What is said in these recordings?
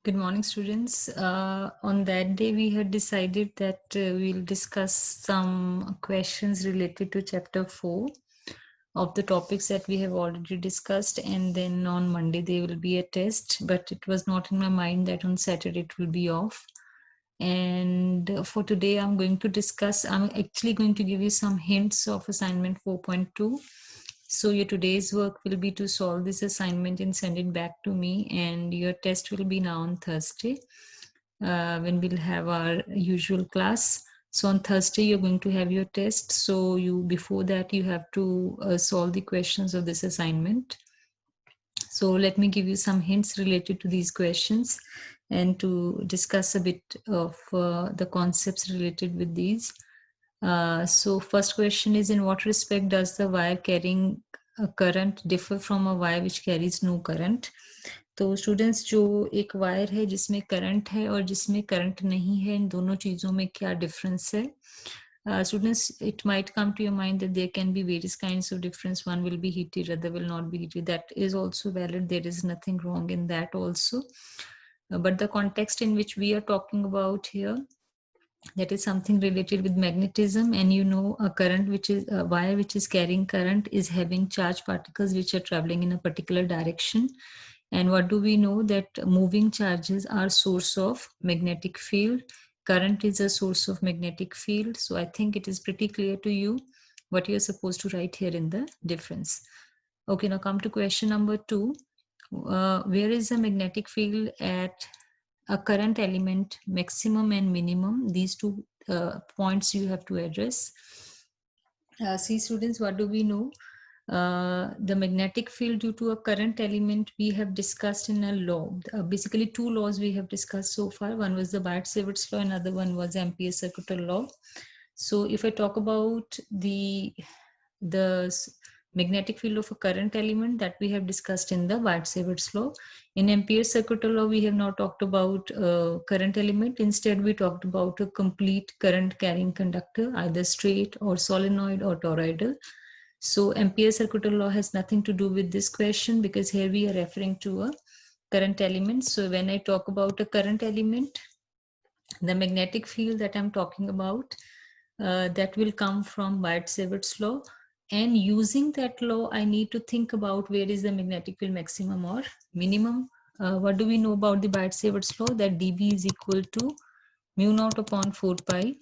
Good morning, students. On that day, we had decided that we'll discuss some questions related to chapter 4 of the topics that we have already discussed. And then on Monday, there will be a test, but it was not in my mind that on Saturday it will be off. And for today, I'm actually going to give you some hints of assignment 4.2. So your today's work will be to solve this assignment and send it back to me. And your test will be now on Thursday when we'll have our usual class. So on Thursday, you're going to have your test. So before that, you have to solve the questions of this assignment. So let me give you some hints related to these questions and to discuss a bit of the concepts related with these. So first question is, in what respect does the wire carrying a current differ from a wire which carries no current? तो students जो एक wire है जिसमें current है और जिसमें current नहीं है, इन दोनों चीजों में क्या डिफरेंस है? Students, it might come to your mind that there can be various kinds of difference. One will be heated, other will not be heated. That is also valid. There is nothing wrong in that also. But the context in which we are talking about here, that is something related with magnetism, and a current which is a wire which is carrying current is having charged particles which are traveling in a particular direction. And what do we know? That moving charges are source of magnetic field. Current is a source of magnetic field. So I think it is pretty clear to you what you're supposed to write here in the difference. Okay, now come to question number 2. Where is the magnetic field at a current element maximum and minimum? These two points you have to address. See, students, what do we know? The magnetic field due to a current element we have discussed in a law. Basically, two laws we have discussed so far. One was the Biot-Savart's law, another one was Ampere's circuital law. So if I talk about the magnetic field of a current element, that we have discussed in the Biot-Savart's law. In Ampere's circuital law, we have now talked about current element. Instead, we talked about a complete current carrying conductor, either straight or solenoid or toroidal. So Ampere's circuital law has nothing to do with this question, because here we are referring to a current element. So when I talk about a current element, the magnetic field that I'm talking about, that will come from Biot-Savart's law. And using that law, I need to think about where is the magnetic field maximum or minimum. What do we know about the Biot-Savart's law? That dB is equal to mu naught upon 4 pi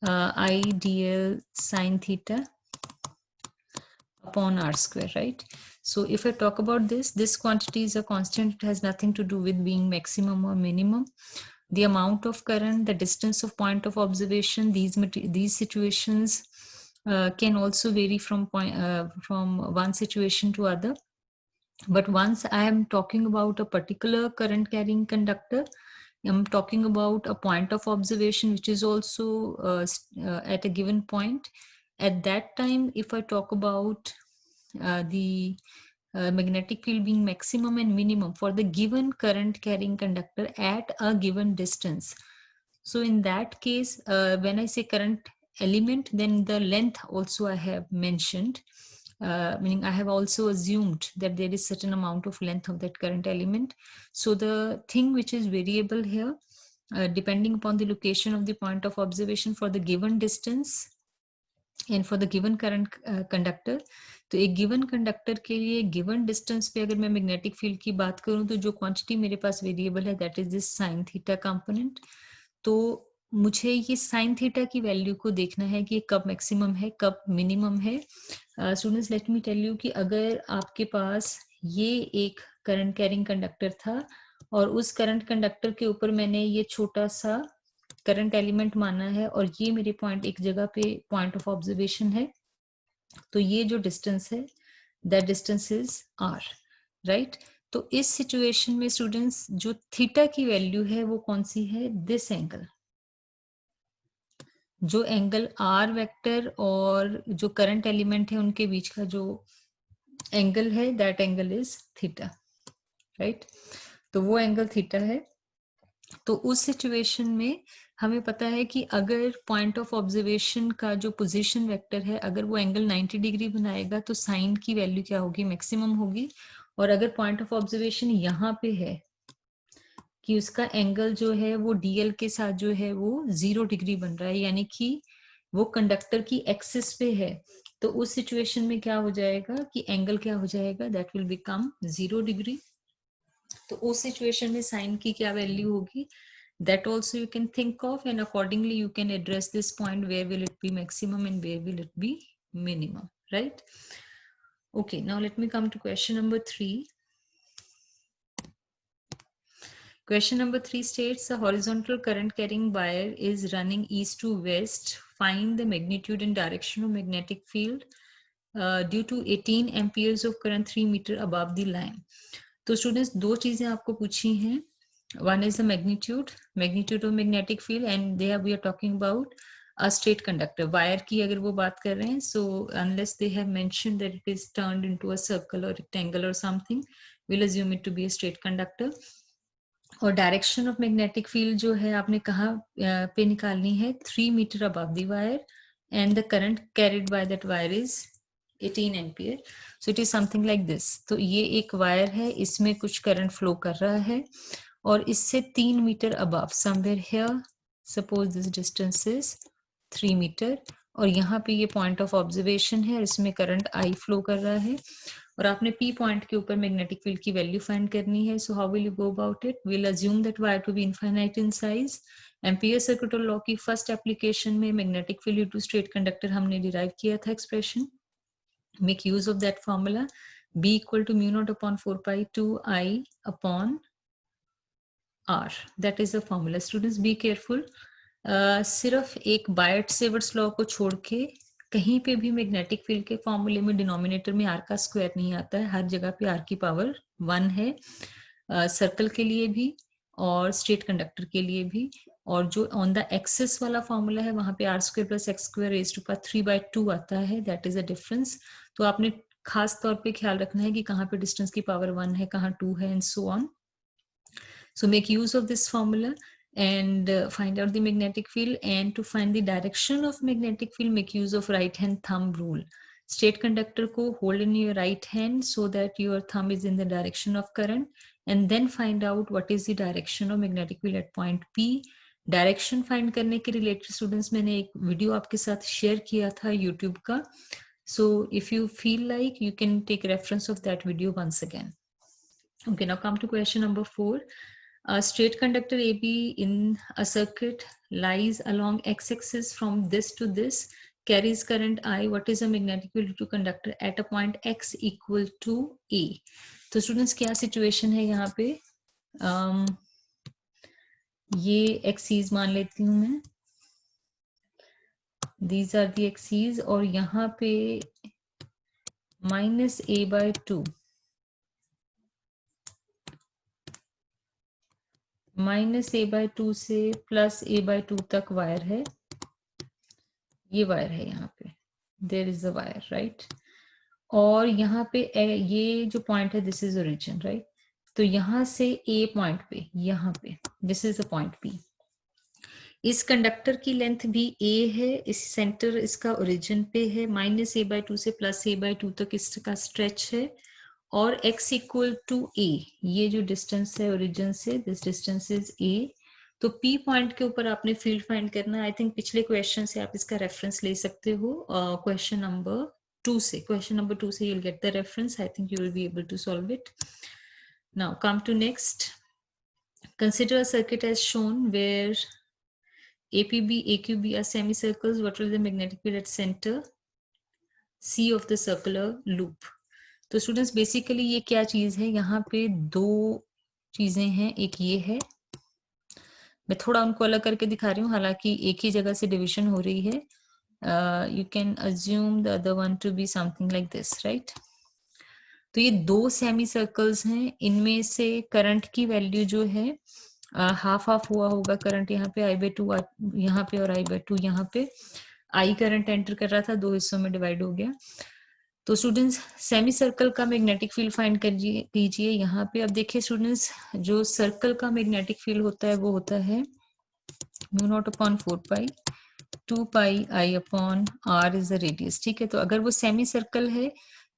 I dl sine theta upon r square, right? So if I talk about this quantity is a constant. It has nothing to do with being maximum or minimum. The amount of current, the distance of point of observation, these situations can also vary from one situation to other. But once I am talking about a particular current carrying conductor, I'm talking about a point of observation which is also at a given point. At that time, if I talk about the magnetic field being maximum and minimum for the given current carrying conductor at a given distance. So in that case, when I say current element, then the length also I have mentioned, meaning I have also assumed that there is certain amount of length of that current element. So the thing which is variable here, depending upon the location of the point of observation for the given distance and for the given current conductor. तो एक given conductor के लिए given distance पे अगर मैं magnetic field की बात करूं, तो जो क्वांटिटी मेरे पास वेरिएबल है that is this sine theta component. तो मुझे ये साइन थीटा की वैल्यू को देखना है कि कब मैक्सिमम है कब मिनिमम है. Students, let me tell you कि अगर आपके पास ये एक करंट कैरिंग कंडक्टर था और उस करंट कंडक्टर के ऊपर मैंने ये छोटा सा करंट एलिमेंट माना है और ये मेरे पॉइंट एक जगह पे पॉइंट ऑफ ऑब्जर्वेशन है, तो ये जो डिस्टेंस है that distance is r, right. तो इस सिचुएशन में स्टूडेंट्स जो थीटा की वैल्यू है वो कौन सी है? This angle. जो एंगल आर वेक्टर और जो करंट एलिमेंट है उनके बीच का जो एंगल है that angle is theta, right. तो वो एंगल थीटा है. तो उस सिचुएशन में हमें पता है कि अगर पॉइंट ऑफ ऑब्जर्वेशन का जो पोजीशन वेक्टर है अगर वो एंगल 90 डिग्री बनाएगा तो साइन की वैल्यू क्या होगी? मैक्सिमम होगी. और अगर पॉइंट ऑफ ऑब्जर्वेशन यहाँ पे है कि उसका एंगल जो है वो डीएल के साथ जो है वो 0 डिग्री बन रहा है, यानी कि वो कंडक्टर की एक्सिस पे है। तो उस सिचुएशन में क्या हो जाएगा कि एंगल क्या हो जाएगा, दैट विल बिकम 0 डिग्री। तो उस सिचुएशन में साइन की क्या वैल्यू होगी, that also you can think of, and accordingly you can address this point, where will it be maximum and where will it be minimum, right? Okay, now let me come to question number 3. Question number 3 states a horizontal current carrying wire is running east to west. Find the magnitude and direction of magnetic field due to 18 amperes of current 3 meter above the line. तो students दो चीजें आपको पूछी हैं. One is the magnitude of magnetic field, and there we are talking about a straight conductor. Wire की अगर वो बात कर रहे हैं, so unless they have mentioned that it is turned into a circle or rectangle or something, we'll assume it to be a straight conductor. और direction of magnetic field जो है आपने कहाँ पे निकालनी है, 3 metre above the wire, and the current carried by that wire is 18 ampere. So it is something like this. तो ये एक वायर है, इसमें कुछ करंट फ्लो कर रहा है और इससे 3 metre above, somewhere here, suppose this distance is 3 metre, और यहाँ पे ये पॉइंट ऑफ ऑब्जर्वेशन है, इसमें करंट आई फ्लो कर रहा है और आपने पी पॉइंट के ऊपर मैग्नेटिक फील्ड की वैल्यू फाइंड करनी है. So how will you go about it? Will assume that wire to be infinite in size. Ampere circuit law की फर्स्ट एप्लीकेशन में magnetic field to straight conductor हमने derive किया था expression. Make use of that formula, B equal to mu naught upon 4 pi 2 I upon R. That is the formula. Students be careful. सिर्फ एक बायट-सेवर्ट्स law को छोड़ के कहीं पे भी मैग्नेटिक फील्ड के फॉर्मूले में डिनोमिनेटर में आर का स्क्वायर नहीं आता है. हर जगह पे आर की पावर 1 है, सर्कल के लिए भी और स्ट्रेट कंडक्टर के लिए भी. और जो ऑन द एक्सिस वाला फॉर्मूला है वहां पे r square plus x square raise to power 3/2 आता है. That is a difference. तो आपने खास तौर पे ख्याल रखना है कि कहाँ पे डिस्टेंस की पावर 1 है, कहाँ 2 है, and so on. So make use of this formula and find out the magnetic field. And to find the direction of magnetic field, make use of right hand thumb rule. Straight conductor ko hold in your right hand so that your thumb is in the direction of current, and then find out what is the direction of magnetic field at point P. Direction find करने के related students मैंने एक video आपके साथ share किया था YouTube का. So if you feel like you can take reference of that video once again. Okay, now come to question number 4. A straight conductor AB in a circuit lies along x-axis from this to this, carries current I. What is the magnetic field to conductor at a point x equal to A? तो students क्या situation है यहाँ पे? ये axes मान लेती हूँ मैं. These are the axes और यहाँ पे -a/2 -a/2 से +a/2 तक वायर है. ये वायर है यहाँ पे, there is a wire, right. और यहाँ पे ये जो पॉइंट है दिस इज ओरिजिन, राइट. तो यहाँ से ए पॉइंट पे, यहाँ पे this is the point P. इस कंडक्टर की लेंथ भी ए है, इस सेंटर इसका ओरिजिन पे है, -a/2 से +a/2 तक इसका स्ट्रेच है, और x इक्वल टू a, ये जो डिस्टेंस है ओरिजिन से, दिस डिस्टेंस इज a. तो P पॉइंट के ऊपर आपने फील्ड फाइंड करना है. आई थिंक पिछले क्वेश्चन से आप इसका रेफरेंस ले सकते हो, क्वेश्चन नंबर 2 से. क्वेश्चन नंबर 2 से you'll get the reference. I think you will be able to solve it. Now come to next. Consider a circuit as shown where APB, AQB are semicircles. What will the magnetic field at center C of the circular loop? तो students basically ये क्या चीज है, यहाँ पे दो चीजें हैं. एक ये है, मैं थोड़ा उनको अलग करके दिखा रही हूँ, हालांकि एक ही जगह से डिवीजन हो रही है. You can assume the other one to be something like this, right. तो ये दो सेमी सर्कल्स हैं, इनमें से करंट की वैल्यू जो है हाफ हाफ हुआ होगा करंट. यहाँ पे I/2 यहाँ पे और I/2 यहाँ पे. आई करंट एंटर कर रहा था, दो हिस्सों में डिवाइड हो गया. तो स्टूडेंट्स सेमी सर्कल का मैग्नेटिक फील्ड फाइंड कीजिए यहाँ पे. अब देखिए स्टूडेंट्स, जो सर्कल का मैग्नेटिक फील्ड होता है वो होता है μ0/4 pi 2 pi I upon R is the radius. ठीक है, तो अगर वो सेमी सर्कल है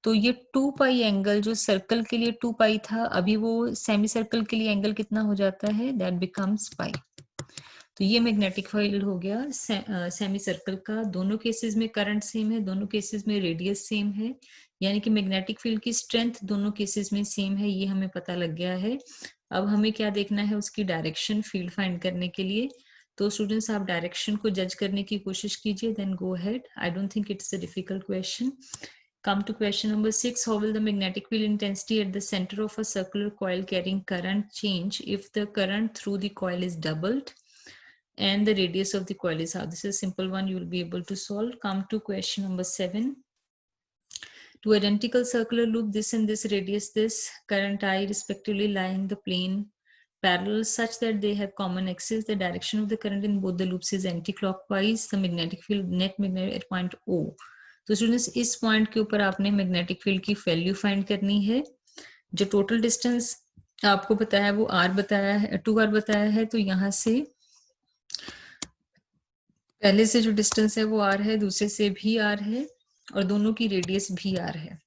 तो ये 2 पाई एंगल जो सर्कल के लिए 2 पाई था, अभी वो सेमी सर्कल के लिए एंगल कितना हो जाता है, दैट बिकम्स पाई। तो ये मैग्नेटिक फील्ड हो गया सेमी सर्कल का। दोनों केसेस में करंट सेम है, दोनों केसेस में रेडियस सेम है, यानी कि मैग्नेटिक फील्ड की स्ट्रेंथ दोनों केसेस में सेम है, ये हमें पता लग गया है। अब हमें क्या देखना है, उसकी डायरेक्शन फील्ड फाइंड करने के लिए। तो स्टूडेंट्स आप डायरेक्शन को जज करने की कोशिश कीजिए, then go ahead. I don't think it's a difficult question. Come to question number 6. How will the magnetic field intensity at the center of a circular coil carrying current change if the current through the coil is doubled and the radius of the coil is half? This is a simple one, you will be able to solve. Come to question number 7. Two identical circular loop, this and this radius, this current I respectively lie in the plane parallel such that they have common axis. The direction of the current in both the loops is anti-clockwise. The magnetic field net magnetic at point O. तो students इस point के ऊपर आपने magnetic field की value find करनी है। जो total distance आपको बताया है वो r बताया है, 2r बताया है। तो यहाँ से पहले से जो डिस्टेंस है वो r है, दूसरे से भी r है, और दोनों की रेडियस भी r है।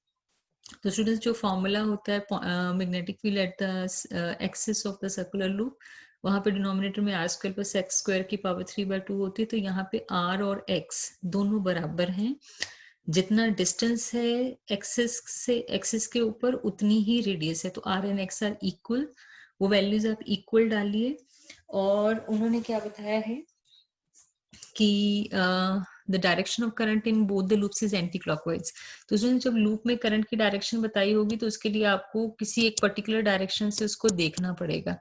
तो स्टूडेंट्स जो फॉर्मूला होता है magnetic field at the axis of the circular loop, वहां पे डिनोमिनेटर में r square plus x square की पावर 3/2 होती है। तो यहाँ पे r और x दोनों बराबर हैं। जितना डिस्टेंस है एक्सिस के ऊपर उतनी ही रेडियस है। तो r and x are equal, वो वैल्यूज आप इक्वल डालिए। और उन्होंने क्या बताया है कि the direction of current in both the loops is anticlockwise. तो उसने जब लूप में करंट की डायरेक्शन बताई होगी तो उसके लिए आपको किसी एक पर्टिकुलर डायरेक्शन से उसको देखना पड़ेगा।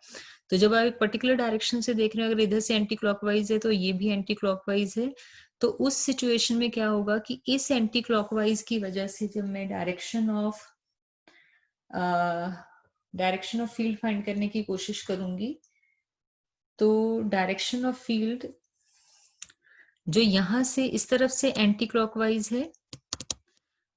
तो जब आप एक पर्टिकुलर डायरेक्शन से देख रहे हैं, अगर इधर से एंटी क्लॉकवाइज है तो ये भी एंटी क्लॉकवाइज है। तो उस सिचुएशन में क्या होगा कि इस एंटी क्लॉकवाइज की वजह से जब मैं डायरेक्शन ऑफ फील्ड फाइंड करने की कोशिश करूंगी, तो डायरेक्शन ऑफ फील्ड जो यहां से इस तरफ से एंटी क्लॉकवाइज है,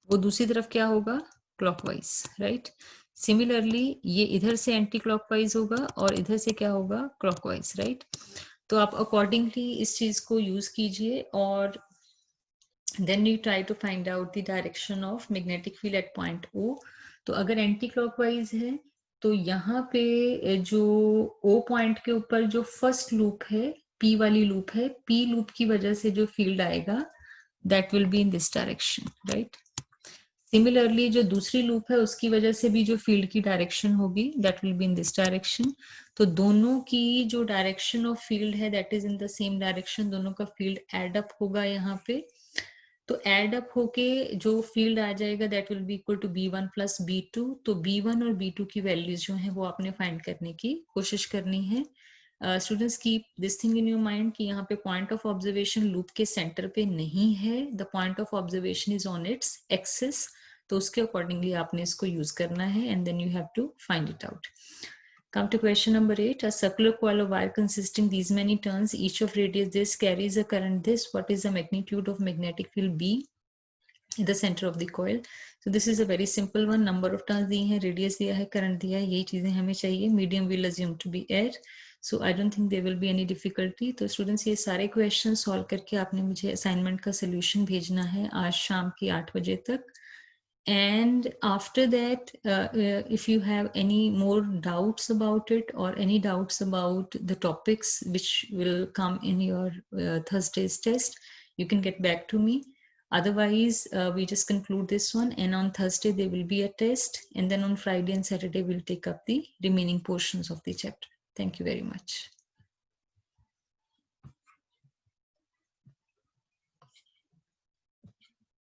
वो दूसरी तरफ क्या होगा, क्लॉकवाइज, राइट। सिमिलरली ये इधर से एंटी क्लॉकवाइज होगा और इधर से क्या होगा, क्लॉकवाइज, राइट। तो आप अकॉर्डिंगली इस चीज को यूज कीजिए और then you try to find out the direction of magnetic field at point O. तो अगर एंटी क्लॉकवाइज है तो यहाँ पे जो O पॉइंट के ऊपर जो फर्स्ट लूप है, P वाली लूप है, P लूप की वजह से जो फील्ड आएगा that will be in this direction, right? Similarly जो दूसरी लूप है उसकी वजह से भी जो फील्ड की डायरेक्शन होगी that will be in this direction. तो दोनों की जो डायरेक्शन ऑफ फील्ड है that is in the same direction, दोनों का फील्ड एड अप होगा यहाँ पे। तो एड अप होके जो फील्ड आ जाएगा that will be equal to B1 plus B2। तो B1 और B2 की वैल्यूज जो है वो आपने फाइंड करने की कोशिश करनी है। Students keep this thing in your mind कि यहाँ पे पॉइंट ऑफ ऑब्जर्वेशन लूप के सेंटर पे नहीं है, the point of observation is on its axis. तो उसके अकॉर्डिंगली आपने इसको यूज करना है and then you have to find it out. Come to question number 8. A circular coil of wire consisting these many turns, each of radius this, carries a current this. What is the magnitude of magnetic field B in the center of the coil? So this is a very simple one. Number of turns दिए हैं, radius दिया है, current दिया है, यही चीजें हमें चाहिए। Medium will assume to be air. So I don't think there will be any difficulty. तो students ये सारे questions solve करके आपने मुझे assignment का solution भेजना है आज शाम की 8 बजे तक। And after that, if you have any more doubts about it or any doubts about the topics which will come in your Thursday's test, you can get back to me. Otherwise, we just conclude this one, and on Thursday there will be a test, and then on Friday and Saturday we'll take up the remaining portions of the chapter. Thank you very much.